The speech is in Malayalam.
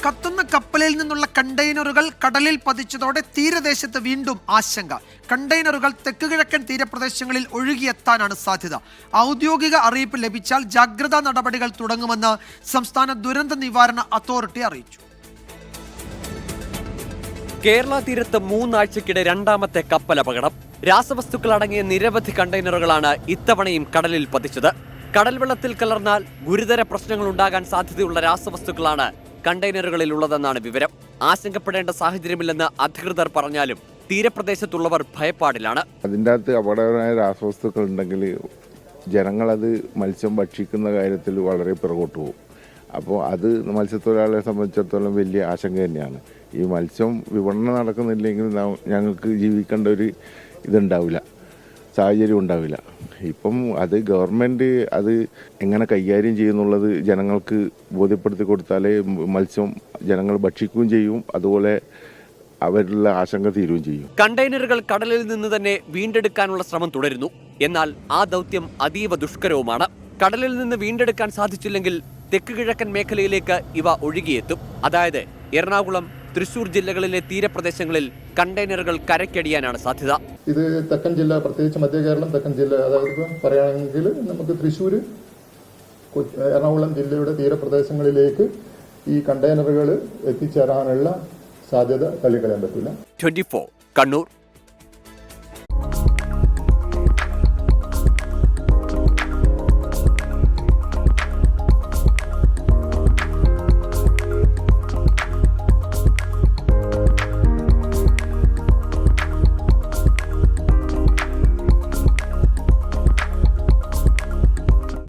കത്തുന്ന കപ്പലിൽ നിന്നുള്ള കണ്ടെയ്നറുകൾ കടലിൽ പതിച്ചതോടെ തീരദേശത്ത് വീണ്ടും ആശങ്ക. കണ്ടെയ്നറുകൾ തെക്കുകിഴക്കൻ തീരപ്രദേശങ്ങളിൽ ഒഴുകിയെത്താനാണ് സാധ്യത. ഔദ്യോഗിക അറിയിപ്പ് ലഭിച്ചാൽ ജാഗ്രതാ നടപടികൾ തുടങ്ങുമെന്ന് സംസ്ഥാന ദുരന്ത നിവാരണ അതോറിറ്റി അറിയിച്ചു. കേരള തീരത്ത് 3 ആഴ്ചക്കിടെ രണ്ടാമത്തെ കപ്പലപകടം. രാസവസ്തുക്കൾ അടങ്ങിയ നിരവധി കണ്ടെയ്നറുകളാണ് ഇത്തവണയും കടലിൽ പതിച്ചത്. കടൽ വെള്ളത്തിൽ കലർന്നാൽ ഗുരുതര പ്രശ്നങ്ങൾ ഉണ്ടാകാൻ സാധ്യതയുള്ള രാസവസ്തുക്കളാണ് കണ്ടെയ്നറുകളിൽ ഉള്ളതെന്നാണ് വിവരം. ആശങ്കപ്പെടേണ്ട സാഹചര്യമില്ലെന്ന് അധികൃതർ പറഞ്ഞാലും തീരപ്രദേശത്തുള്ളവർ ഭയപ്പാടിലാണ്. അതിൻ്റെ അകത്ത് അപകടകരമായ രാസവസ്തുക്കൾ ഉണ്ടെങ്കിൽ ജനങ്ങളത് മത്സ്യം ഭക്ഷിക്കുന്ന കാര്യത്തിൽ വളരെ പിറകോട്ട് പോകും. അപ്പോൾ അത് മത്സ്യത്തൊഴിലാളികളെ സംബന്ധിച്ചിടത്തോളം വലിയ ആശങ്ക തന്നെയാണ്. ഈ മത്സ്യം വിപണനം നടക്കുന്നില്ലെങ്കിൽ ഞങ്ങൾക്ക് ജീവിക്കേണ്ട ഒരു ഇതുണ്ടാവില്ല, സാഹചര്യം ഉണ്ടാവില്ല. ഇപ്പം അത് ഗവൺമെൻറ് അത് എങ്ങനെ കൈകാര്യം ചെയ്യുന്നുള്ളത് ജനങ്ങൾക്ക് ബോധ്യപ്പെടുത്തി കൊടുത്താലേ മത്സ്യം ജനങ്ങൾ ഭക്ഷിക്കുകയും ചെയ്യും, അതുപോലെ അവരുടെ ആശങ്ക തീരുകയും ചെയ്യും. കണ്ടെയ്നറുകൾ കടലിൽ നിന്ന് തന്നെ വീണ്ടെടുക്കാനുള്ള ശ്രമം തുടരുന്നു. എന്നാൽ ആ ദൗത്യം അതീവ ദുഷ്കരവുമാണ്. കടലിൽ നിന്ന് വീണ്ടെടുക്കാൻ സാധിച്ചില്ലെങ്കിൽ തെക്ക് കിഴക്കൻ മേഖലയിലേക്ക് ഇവ ഒഴുകിയെത്തും. അതായത് എറണാകുളം, തൃശൂർ ജില്ലകളിലെ തീരപ്രദേശങ്ങളിൽ കണ്ടെയ്നറുകൾ കരയ്ക്കടിയാനാണ് സാധ്യത. ഇത് തെക്കൻ ജില്ല, പ്രത്യേകിച്ച് മധ്യ കേരളം തെക്കൻ ജില്ല, അതായത് പറയുകയാണെങ്കിൽ നമുക്ക് തൃശൂർ, എറണാകുളം ജില്ലയുടെ തീരപ്രദേശങ്ങളിലേക്ക് ഈ കണ്ടെയ്നറുകൾ എത്തിച്ചേരാനുള്ള സാധ്യത തള്ളിക്കളയാൻ പറ്റില്ല. 24 കണ്ണൂർ.